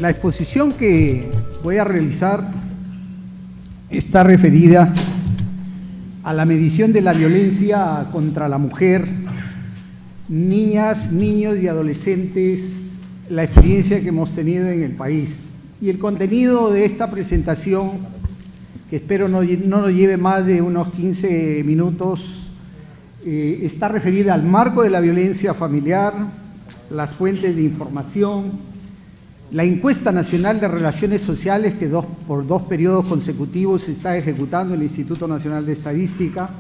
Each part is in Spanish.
La exposición que voy a realizar está referida a la medición de la violencia contra la mujer, niñas, niños y adolescentes, la experiencia que hemos tenido en el país. Y el contenido de esta presentación, que espero no nos lleve más de unos 15 minutos, está referida al marco de la violencia familiar, las fuentes de información, la encuesta nacional de relaciones sociales que por dos periodos consecutivos se está ejecutando el Instituto Nacional de Estadística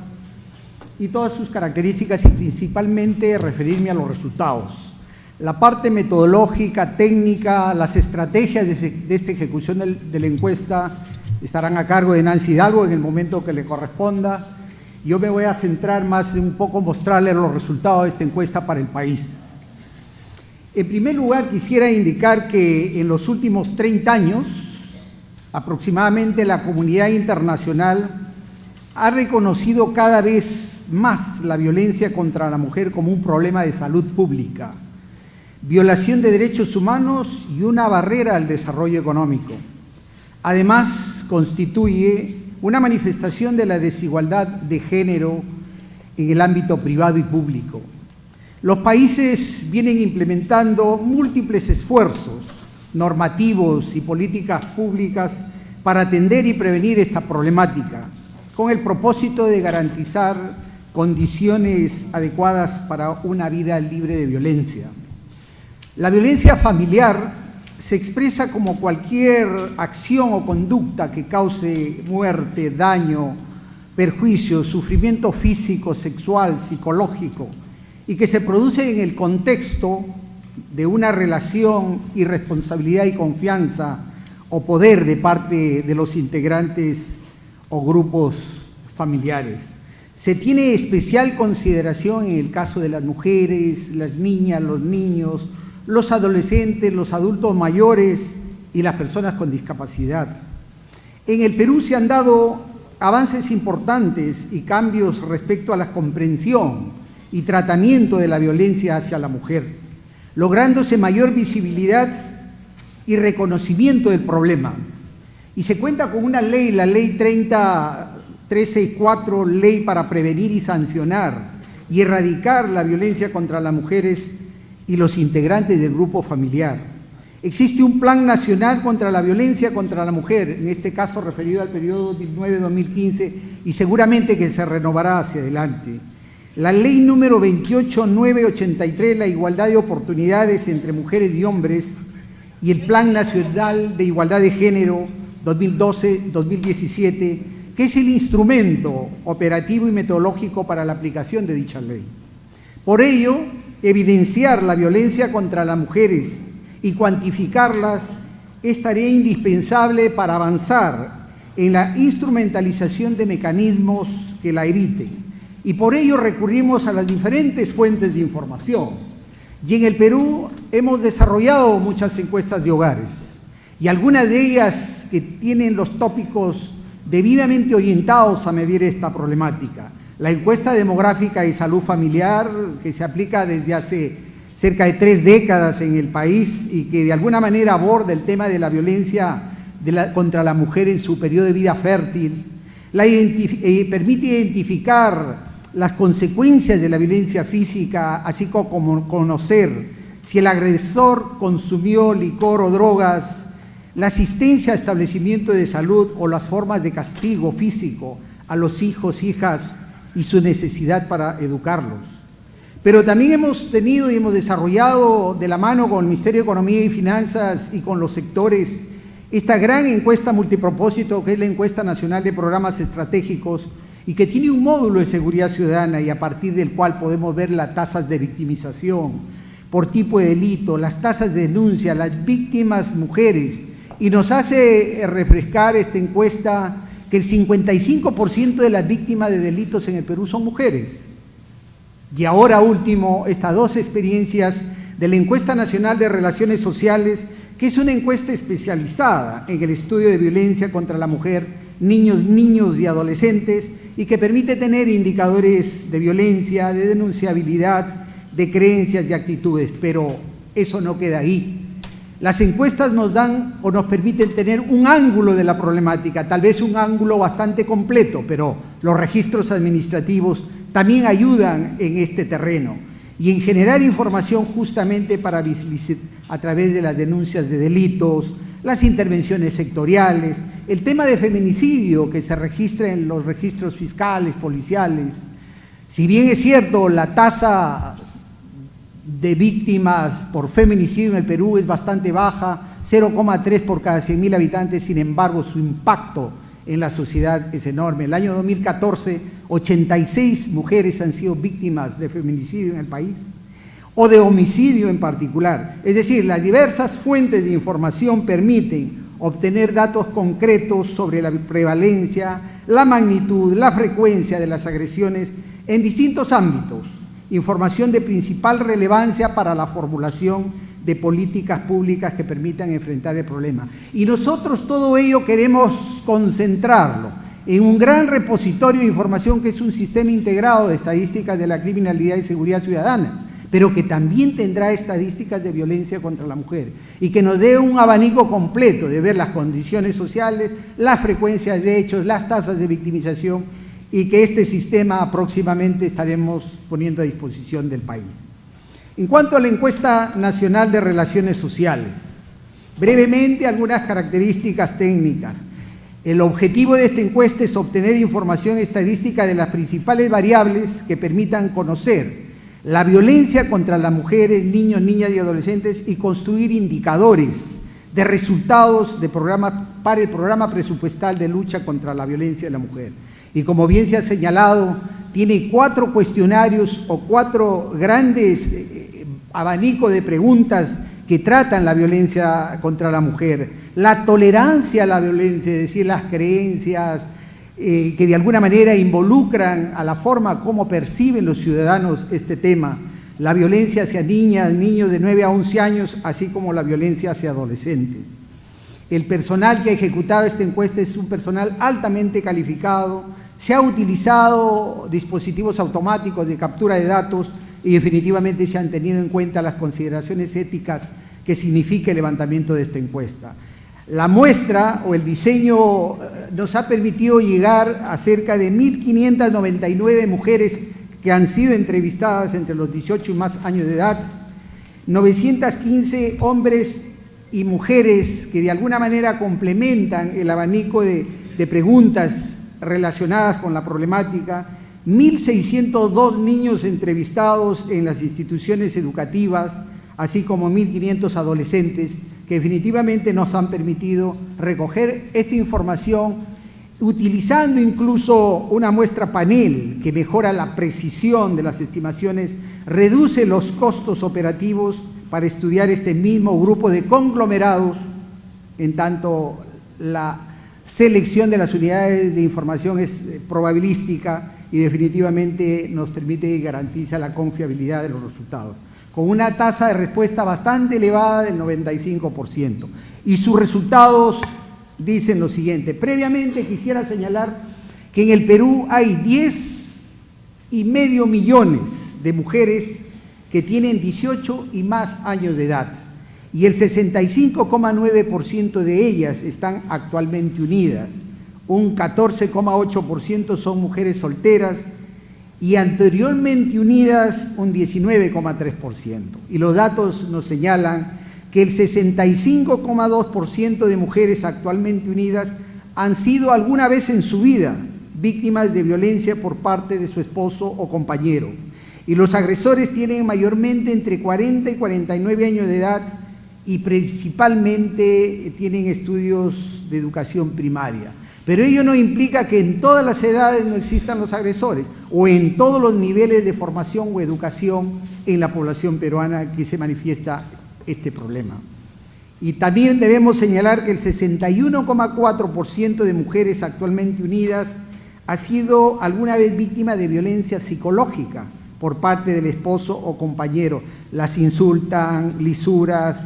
y todas sus características y principalmente referirme a los resultados. La parte metodológica, técnica, las estrategias de esta ejecución de la encuesta estarán a cargo de Nancy Hidalgo en el momento que le corresponda. Yo me voy a centrar más en un poco mostrarles los resultados de esta encuesta para el país. En primer lugar, quisiera indicar que en los últimos 30 años, aproximadamente la comunidad internacional ha reconocido cada vez más la violencia contra la mujer como un problema de salud pública, violación de derechos humanos y una barrera al desarrollo económico. Además, constituye una manifestación de la desigualdad de género en el ámbito privado y público. Los países vienen implementando múltiples esfuerzos normativos y políticas públicas para atender y prevenir esta problemática, con el propósito de garantizar condiciones adecuadas para una vida libre de violencia. La violencia familiar se expresa como cualquier acción o conducta que cause muerte, daño, perjuicio, sufrimiento físico, sexual, psicológico, y que se produce en el contexto de una relación y responsabilidad y confianza o poder de parte de los integrantes o grupos familiares. Se tiene especial consideración en el caso de las mujeres, las niñas, los niños, los adolescentes, los adultos mayores y las personas con discapacidad. En el Perú se han dado avances importantes y cambios respecto a la comprensión y tratamiento de la violencia hacia la mujer, lográndose mayor visibilidad y reconocimiento del problema. Y se cuenta con una ley, la Ley 364, Ley para prevenir y sancionar y erradicar la violencia contra las mujeres y los integrantes del grupo familiar. Existe un Plan Nacional contra la Violencia contra la Mujer, en este caso referido al periodo 2009-2015, y seguramente que se renovará hacia adelante. La Ley número 28983, la igualdad de oportunidades entre mujeres y hombres, y el Plan Nacional de Igualdad de Género 2012-2017, que es el instrumento operativo y metodológico para la aplicación de dicha ley. Por ello, evidenciar la violencia contra las mujeres y cuantificarlas es tarea indispensable para avanzar en la instrumentalización de mecanismos que la eviten. Y por ello recurrimos a las diferentes fuentes de información. Y en el Perú hemos desarrollado muchas encuestas de hogares, y algunas de ellas que tienen los tópicos debidamente orientados a medir esta problemática. La encuesta demográfica y salud familiar, que se aplica desde hace cerca de 3 décadas en el país y que de alguna manera aborda el tema de la violencia contra la mujer en su periodo de vida fértil, permite identificar las consecuencias de la violencia física, así como conocer si el agresor consumió licor o drogas, la asistencia a establecimientos de salud o las formas de castigo físico a los hijos, hijas y su necesidad para educarlos. Pero también hemos tenido y hemos desarrollado de la mano con el Ministerio de Economía y Finanzas y con los sectores esta gran encuesta multipropósito que es la Encuesta Nacional de Programas Estratégicos y que tiene un módulo de seguridad ciudadana y a partir del cual podemos ver las tasas de victimización por tipo de delito, las tasas de denuncia, las víctimas mujeres, y nos hace refrescar esta encuesta que el 55% de las víctimas de delitos en el Perú son mujeres. Y ahora último, estas dos experiencias de la Encuesta Nacional de Relaciones Sociales, que es una encuesta especializada en el estudio de violencia contra la mujer, niños y adolescentes, y que permite tener indicadores de violencia, de denunciabilidad, de creencias y actitudes, pero eso no queda ahí. Las encuestas nos dan o nos permiten tener un ángulo de la problemática, tal vez un ángulo bastante completo, pero los registros administrativos también ayudan en este terreno y en generar información justamente para visibilizar a través de las denuncias de delitos, las intervenciones sectoriales, el tema de feminicidio que se registra en los registros fiscales, policiales. Si bien es cierto, la tasa de víctimas por feminicidio en el Perú es bastante baja, 0,3 por cada 100.000 habitantes, sin embargo, su impacto en la sociedad es enorme. El año 2014, 86 mujeres han sido víctimas de feminicidio en el país, o de homicidio en particular. Es decir, las diversas fuentes de información permiten obtener datos concretos sobre la prevalencia, la magnitud, la frecuencia de las agresiones en distintos ámbitos, información de principal relevancia para la formulación de políticas públicas que permitan enfrentar el problema. Y nosotros todo ello queremos concentrarlo en un gran repositorio de información que es un sistema integrado de estadísticas de la criminalidad y seguridad ciudadana, pero que también tendrá estadísticas de violencia contra la mujer y que nos dé un abanico completo de ver las condiciones sociales, las frecuencias de hechos, las tasas de victimización, y que este sistema próximamente estaremos poniendo a disposición del país. En cuanto a la encuesta nacional de relaciones sociales, brevemente algunas características técnicas. El objetivo de esta encuesta es obtener información estadística de las principales variables que permitan conocer la violencia contra las mujeres, niños, niñas y adolescentes y construir indicadores de resultados para el programa presupuestal de lucha contra la violencia de la mujer. Y como bien se ha señalado, tiene 4 cuestionarios o 4 grandes abanicos de preguntas que tratan la violencia contra la mujer, la tolerancia a la violencia, es decir, las creencias que de alguna manera involucran a la forma como perciben los ciudadanos este tema, la violencia hacia niñas, niños de 9 a 11 años, así como la violencia hacia adolescentes. El personal que ha ejecutado esta encuesta es un personal altamente calificado, se ha utilizado dispositivos automáticos de captura de datos y definitivamente se han tenido en cuenta las consideraciones éticas que significa el levantamiento de esta encuesta. La muestra o el diseño nos ha permitido llegar a cerca de 1.599 mujeres que han sido entrevistadas entre los 18 y más años de edad, 915 hombres y mujeres que de alguna manera complementan el abanico de preguntas relacionadas con la problemática, 1.602 niños entrevistados en las instituciones educativas, así como 1.500 adolescentes, que definitivamente nos han permitido recoger esta información utilizando incluso una muestra panel que mejora la precisión de las estimaciones, reduce los costos operativos para estudiar este mismo grupo de conglomerados, en tanto la selección de las unidades de información es probabilística y definitivamente nos permite y garantiza la confiabilidad de los resultados, con una tasa de respuesta bastante elevada del 95%. Y sus resultados dicen lo siguiente. Previamente quisiera señalar que en el Perú hay 10,5 millones de mujeres que tienen 18 y más años de edad, y el 65,9% de ellas están actualmente unidas, un 14,8% son mujeres solteras y anteriormente unidas un 19,3%. Y los datos nos señalan que el 65,2% de mujeres actualmente unidas han sido alguna vez en su vida víctimas de violencia por parte de su esposo o compañero. Y los agresores tienen mayormente entre 40 y 49 años de edad y principalmente tienen estudios de educación primaria. Pero ello no implica que en todas las edades no existan los agresores o en todos los niveles de formación o educación en la población peruana que se manifiesta este problema. Y también debemos señalar que el 61,4% de mujeres actualmente unidas ha sido alguna vez víctima de violencia psicológica por parte del esposo o compañero. Las insultan, lisuras,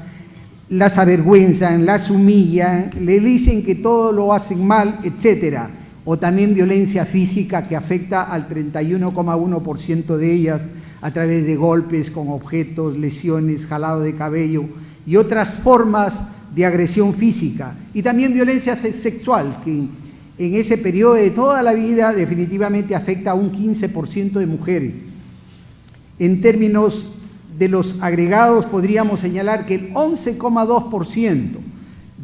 las avergüenzan, las humillan, le dicen que todo lo hacen mal, etc. O también violencia física que afecta al 31,1% de ellas a través de golpes con objetos, lesiones, jalado de cabello y otras formas de agresión física, y también violencia sexual, que en ese periodo de toda la vida definitivamente afecta a un 15% de mujeres. En términos de los agregados, podríamos señalar que el 11,2%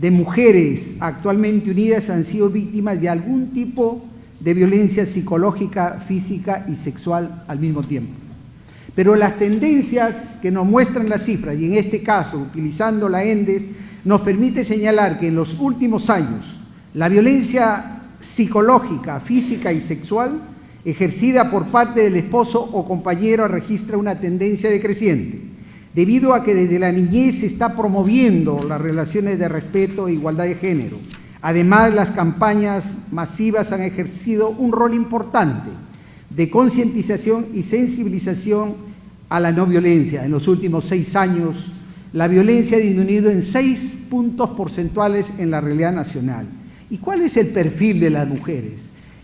de mujeres actualmente unidas han sido víctimas de algún tipo de violencia psicológica, física y sexual al mismo tiempo. Pero las tendencias que nos muestran las cifras, y en este caso utilizando la ENDES, nos permite señalar que en los últimos años la violencia psicológica, física y sexual ejercida por parte del esposo o compañero registra una tendencia decreciente, debido a que desde la niñez se está promoviendo las relaciones de respeto e igualdad de género. Además, las campañas masivas han ejercido un rol importante de concientización y sensibilización a la no violencia. En los últimos 6 años, la violencia ha disminuido en 6 puntos porcentuales en la realidad nacional. ¿Y cuál es el perfil de las mujeres?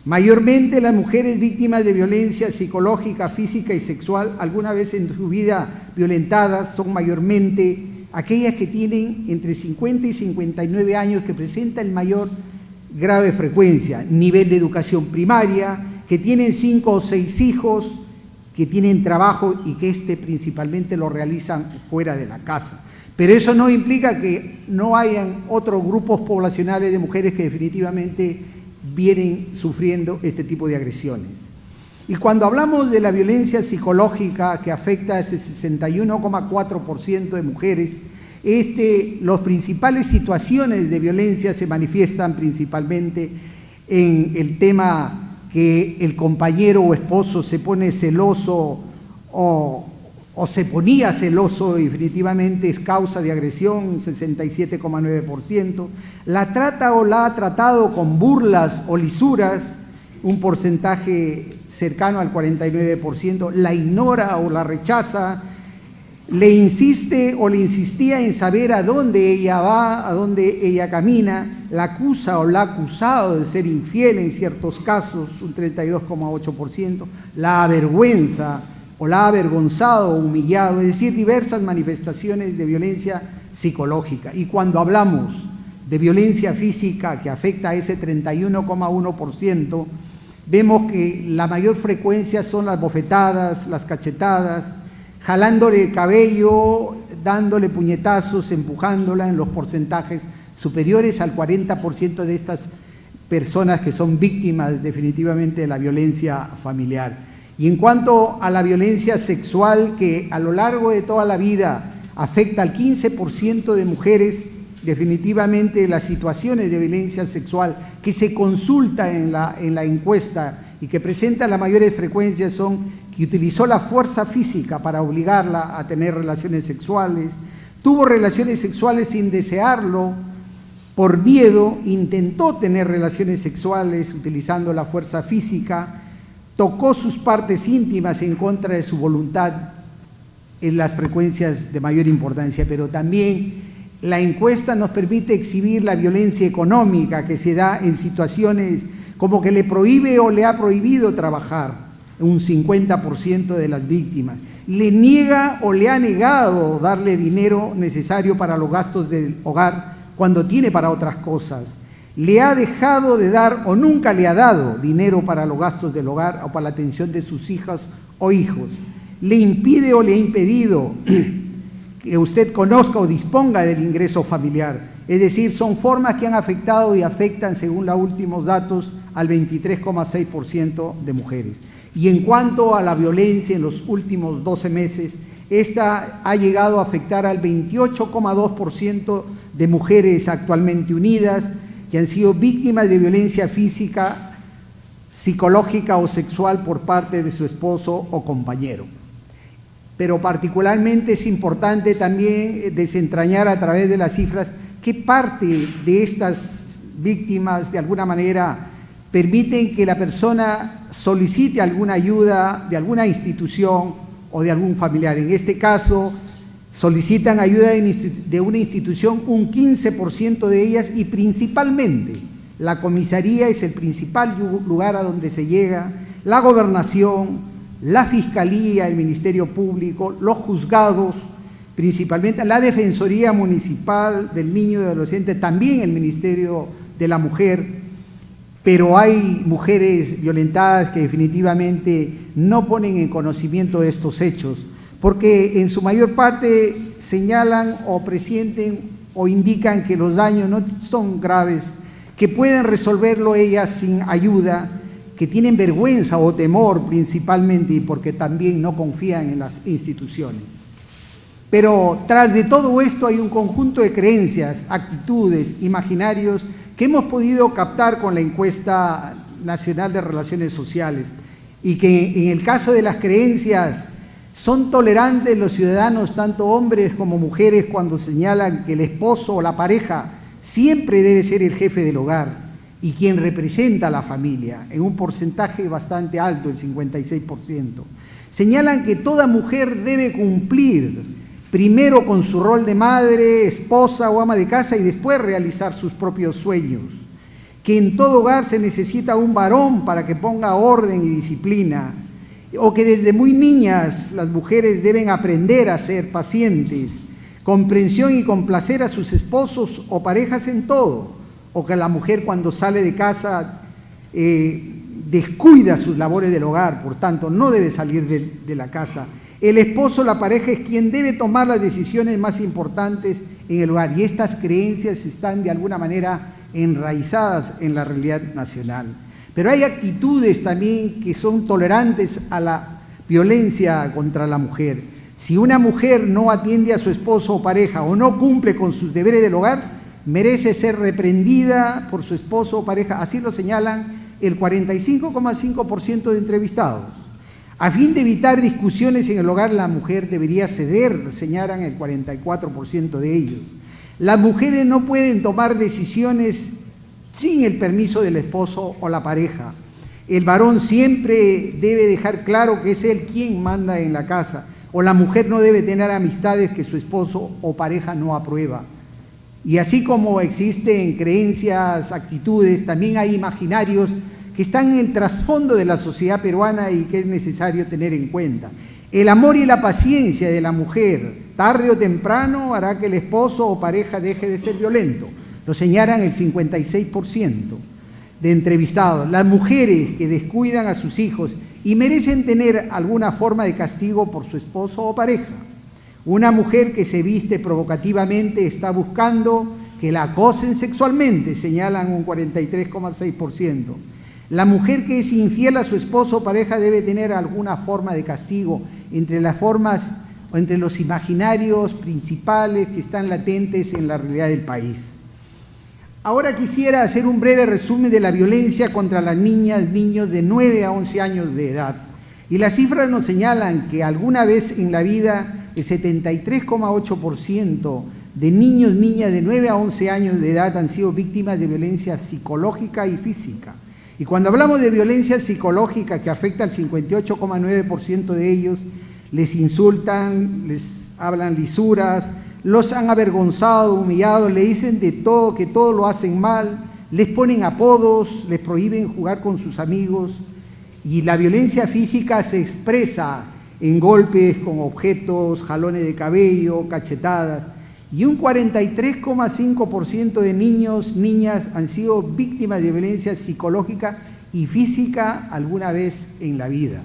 Mayormente las mujeres víctimas de violencia psicológica, física y sexual, alguna vez en su vida violentadas, son mayormente aquellas que tienen entre 50 y 59 años, que presentan el mayor grado de frecuencia, nivel de educación primaria, que tienen 5 o 6 hijos, que tienen trabajo y que principalmente lo realizan fuera de la casa. Pero eso no implica que no hayan otros grupos poblacionales de mujeres que definitivamente vienen sufriendo este tipo de agresiones. Y cuando hablamos de la violencia psicológica que afecta a ese 61,4% de mujeres, las principales situaciones de violencia se manifiestan principalmente en el tema que el compañero o esposo se pone celoso o se ponía celoso, y definitivamente es causa de agresión, 67,9%. La trata o la ha tratado con burlas o lisuras, un porcentaje cercano al 49%. La ignora o la rechaza, le insiste o le insistía en saber a dónde ella va, a dónde ella camina, la acusa o la ha acusado de ser infiel en ciertos casos, un 32,8%, la avergüenza o la ha avergonzado o humillado, es decir, diversas manifestaciones de violencia psicológica. Y cuando hablamos de violencia física que afecta a ese 31,1%, vemos que la mayor frecuencia son las bofetadas, las cachetadas, jalándole el cabello, dándole puñetazos, empujándola, en los porcentajes superiores al 40% de estas personas que son víctimas definitivamente de la violencia familiar. Y en cuanto a la violencia sexual, que a lo largo de toda la vida afecta al 15% de mujeres, definitivamente las situaciones de violencia sexual que se consulta en la encuesta y que presenta las mayores frecuencias son que utilizó la fuerza física para obligarla a tener relaciones sexuales, tuvo relaciones sexuales sin desearlo, por miedo, intentó tener relaciones sexuales utilizando la fuerza física, tocó sus partes íntimas en contra de su voluntad en las frecuencias de mayor importancia, pero también la encuesta nos permite exhibir la violencia económica que se da en situaciones como que le prohíbe o le ha prohibido trabajar, un 50% de las víctimas. Le niega o le ha negado darle dinero necesario para los gastos del hogar cuando tiene para otras cosas. Le ha dejado de dar o nunca le ha dado dinero para los gastos del hogar o para la atención de sus hijas o hijos. Le impide o le ha impedido que usted conozca o disponga del ingreso familiar. Es decir, son formas que han afectado y afectan, según los últimos datos, al 23,6% de mujeres. Y en cuanto a la violencia en los últimos 12 meses, esta ha llegado a afectar al 28,2% de mujeres actualmente unidas que han sido víctimas de violencia física, psicológica o sexual por parte de su esposo o compañero. Pero particularmente es importante también desentrañar a través de las cifras qué parte de estas víctimas de alguna manera permiten que la persona solicite alguna ayuda de alguna institución o de algún familiar. En este caso, solicitan ayuda de una institución un 15% de ellas, y principalmente la comisaría es el principal lugar a donde se llega, la gobernación, la fiscalía, el Ministerio Público, los juzgados, principalmente la Defensoría Municipal del Niño y Adolescente, también el Ministerio de la Mujer, pero hay mujeres violentadas que definitivamente no ponen en conocimiento de estos hechos, porque en su mayor parte señalan o presienten o indican que los daños no son graves, que pueden resolverlo ellas sin ayuda, que tienen vergüenza o temor principalmente y porque también no confían en las instituciones. Pero tras de todo esto hay un conjunto de creencias, actitudes, imaginarios que hemos podido captar con la encuesta nacional de relaciones sociales y que en el caso de las creencias son tolerantes los ciudadanos, tanto hombres como mujeres, cuando señalan que el esposo o la pareja siempre debe ser el jefe del hogar y quien representa a la familia, en un porcentaje bastante alto, el 56%. Señalan que toda mujer debe cumplir primero con su rol de madre, esposa o ama de casa y después realizar sus propios sueños. Que en todo hogar se necesita un varón para que ponga orden y disciplina. O que desde muy niñas las mujeres deben aprender a ser pacientes, comprensión y complacer a sus esposos o parejas en todo. O que la mujer cuando sale de casa descuida sus labores del hogar, por tanto no debe salir de la casa. El esposo, la pareja, es quien debe tomar las decisiones más importantes en el hogar y estas creencias están de alguna manera enraizadas en la realidad nacional. Pero hay actitudes también que son tolerantes a la violencia contra la mujer. Si una mujer no atiende a su esposo o pareja o no cumple con sus deberes del hogar, merece ser reprendida por su esposo o pareja, así lo señalan el 45,5% de entrevistados. A fin de evitar discusiones en el hogar, la mujer debería ceder, señalan el 44% de ellos. Las mujeres no pueden tomar decisiones sin el permiso del esposo o la pareja. El varón siempre debe dejar claro que es él quien manda en la casa, o la mujer no debe tener amistades que su esposo o pareja no aprueba. Y así como existen creencias, actitudes, también hay imaginarios que están en el trasfondo de la sociedad peruana y que es necesario tener en cuenta. El amor y la paciencia de la mujer, tarde o temprano, hará que el esposo o pareja deje de ser violento. Lo señalan el 56% de entrevistados. Las mujeres que descuidan a sus hijos y merecen tener alguna forma de castigo por su esposo o pareja. Una mujer que se viste provocativamente está buscando que la acosen sexualmente, señalan un 43,6%. La mujer que es infiel a su esposo o pareja debe tener alguna forma de castigo, entre las formas o entre los imaginarios principales que están latentes en la realidad del país. Ahora quisiera hacer un breve resumen de la violencia contra las niñas, niños de 9 a 11 años de edad. Y las cifras nos señalan que alguna vez en la vida el 73,8% de niños, niñas de 9 a 11 años de edad han sido víctimas de violencia psicológica y física. Y cuando hablamos de violencia psicológica que afecta al 58,9% de ellos, les insultan, les hablan lisuras, los han avergonzado, humillado, le dicen de todo, que todo lo hacen mal, les ponen apodos, les prohíben jugar con sus amigos. Y la violencia física se expresa en golpes con objetos, jalones de cabello, cachetadas. Y un 43,5% de niños, niñas han sido víctimas de violencia psicológica y física alguna vez en la vida.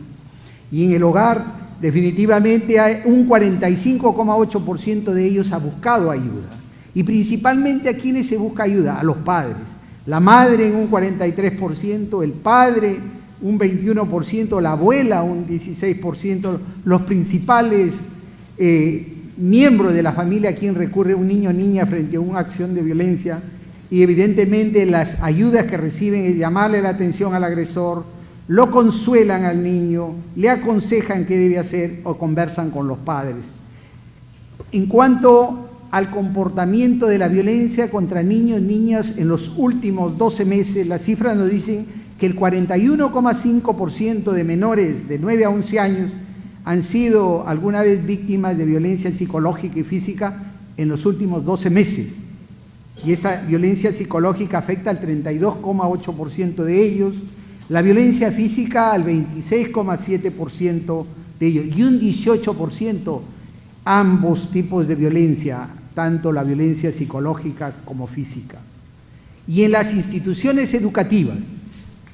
Y en el hogar, definitivamente, hay un 45,8% de ellos ha buscado ayuda. Y principalmente, ¿a quiénes se busca ayuda? A los padres. La madre en un 43%, el padre un 21%, la abuela un 16%, los principales miembros de la familia a quien recurre un niño o niña frente a una acción de violencia, y evidentemente las ayudas que reciben es llamarle la atención al agresor, lo consuelan al niño, le aconsejan qué debe hacer o conversan con los padres. En cuanto al comportamiento de la violencia contra niños y niñas en los últimos 12 meses, las cifras nos dicen que el 41,5% de menores de 9 a 11 años han sido alguna vez víctimas de violencia psicológica y física en los últimos 12 meses. Y esa violencia psicológica afecta al 32,8% de ellos, la violencia física al 26,7% de ellos y un 18% ambos tipos de violencia, tanto la violencia psicológica como física. Y en las instituciones educativas,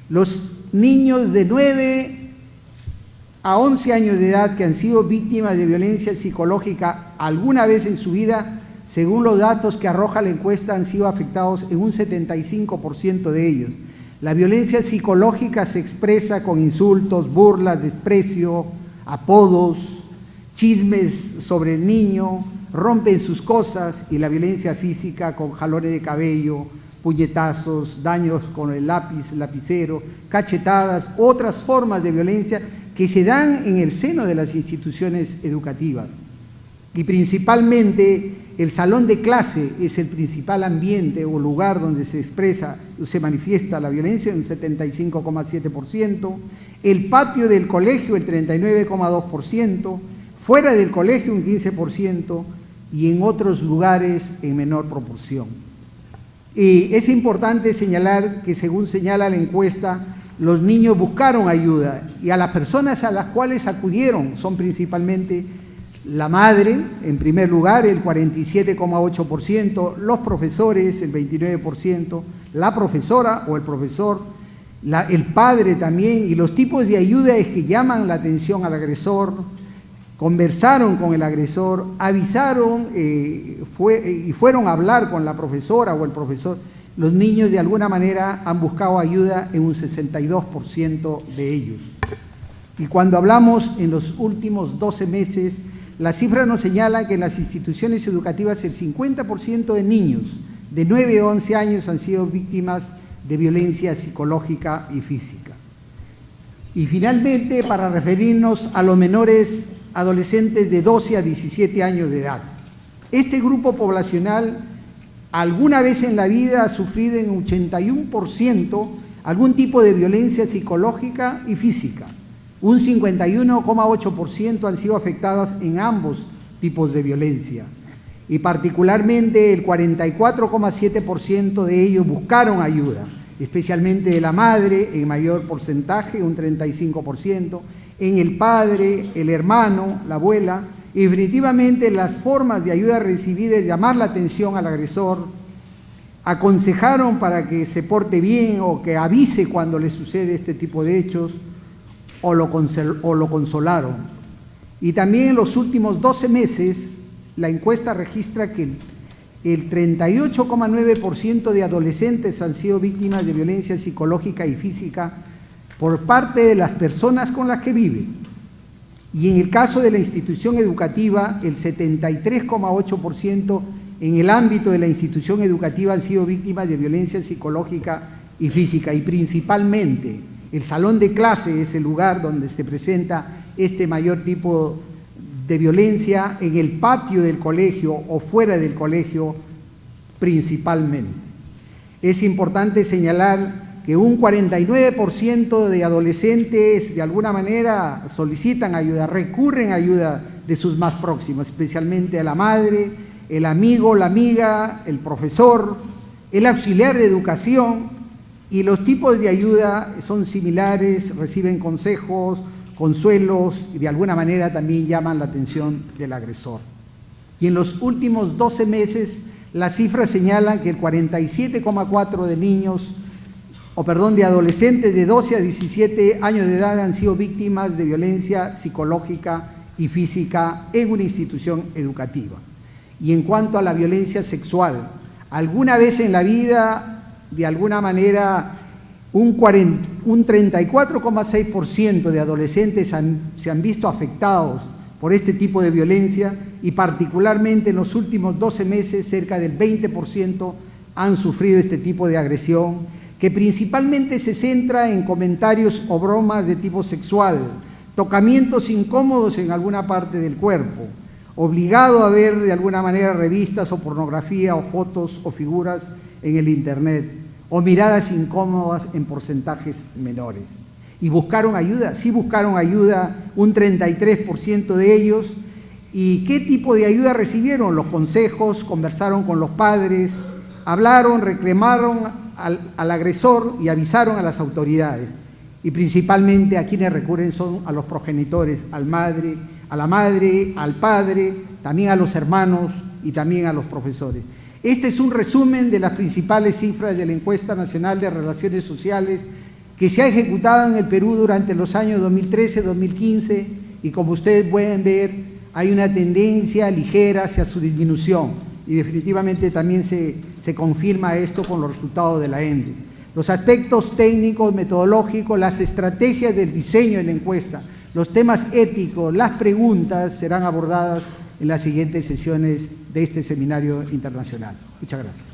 los niños de 9 a 11 años de edad que han sido víctimas de violencia psicológica alguna vez en su vida, según los datos que arroja la encuesta, han sido afectados en un 75% de ellos. La violencia psicológica se expresa con insultos, burlas, desprecio, apodos, chismes sobre el niño, rompen sus cosas, y la violencia física con jalones de cabello, puñetazos, daños con el lapicero, cachetadas, otras formas de violencia que se dan en el seno de las instituciones educativas. Y principalmente el salón de clase es el principal ambiente o lugar donde se expresa o se manifiesta la violencia, un 75,7%, el patio del colegio el 39,2%, fuera del colegio un 15% y en otros lugares en menor proporción. Y es importante señalar que, según señala la encuesta, los niños buscaron ayuda y a las personas a las cuales acudieron son principalmente la madre, en primer lugar, el 47,8%, los profesores, el 29%, la profesora o el profesor, el padre también, y los tipos de ayuda es que llaman la atención al agresor, conversaron con el agresor, avisaron y fueron a hablar con la profesora o el profesor. Los niños de alguna manera han buscado ayuda en un 62% de ellos. Y cuando hablamos en los últimos 12 meses, las cifras nos señalan que en las instituciones educativas el 50% de niños de 9 a 11 años han sido víctimas de violencia psicológica y física. Y finalmente, para referirnos a los menores adolescentes de 12 a 17 años de edad. Este grupo poblacional alguna vez en la vida ha sufrido en 81% algún tipo de violencia psicológica y física. Un 51,8% han sido afectadas en ambos tipos de violencia. Y particularmente el 44,7% de ellos buscaron ayuda, especialmente de la madre en mayor porcentaje, un 35%, en el padre, el hermano, la abuela. Y definitivamente las formas de ayuda recibidas es llamar la atención al agresor, aconsejaron para que se porte bien o que avise cuando le sucede este tipo de hechos, o lo consolaron. Y también en los últimos 12 meses, la encuesta registra que el 38,9% de adolescentes han sido víctimas de violencia psicológica y física por parte de las personas con las que viven. Y en el caso de la institución educativa, el 73,8% en el ámbito de la institución educativa han sido víctimas de violencia psicológica y física, y principalmente el salón de clase es el lugar donde se presenta este mayor tipo de violencia, en el patio del colegio o fuera del colegio principalmente. Es importante señalar que un 49% de adolescentes de alguna manera solicitan ayuda, recurren a ayuda de sus más próximos, especialmente a la madre, el amigo, la amiga, el profesor, el auxiliar de educación, y los tipos de ayuda son similares, reciben consejos, consuelos y de alguna manera también llaman la atención del agresor. Y en los últimos 12 meses las cifras señalan que el 47,4% de adolescentes de 12 a 17 años de edad han sido víctimas de violencia psicológica y física en una institución educativa. Y en cuanto a la violencia sexual, alguna vez en la vida, de alguna manera, un 34,6% de adolescentes se han visto afectados por este tipo de violencia, y particularmente en los últimos 12 meses cerca del 20% han sufrido este tipo de agresión, que principalmente se centra en comentarios o bromas de tipo sexual, tocamientos incómodos en alguna parte del cuerpo, obligado a ver de alguna manera revistas o pornografía o fotos o figuras en el internet, o miradas incómodas en porcentajes menores. ¿Y buscaron ayuda? Sí buscaron ayuda, un 33% de ellos. ¿Y qué tipo de ayuda recibieron? Los consejos, conversaron con los padres, hablaron, reclamaron al agresor y avisaron a las autoridades. Y principalmente a quienes recurren son a los progenitores, al a la madre, al padre, también a los hermanos y también a los profesores. Este es un resumen de las principales cifras de la Encuesta Nacional de Relaciones Sociales que se ha ejecutado en el Perú durante los años 2013-2015 y como ustedes pueden ver hay una tendencia ligera hacia su disminución y definitivamente también se confirma esto con los resultados de la ENDE. Los aspectos técnicos, metodológicos, las estrategias del diseño de la encuesta, los temas éticos, las preguntas serán abordadas en las siguientes sesiones de este seminario internacional. Muchas gracias.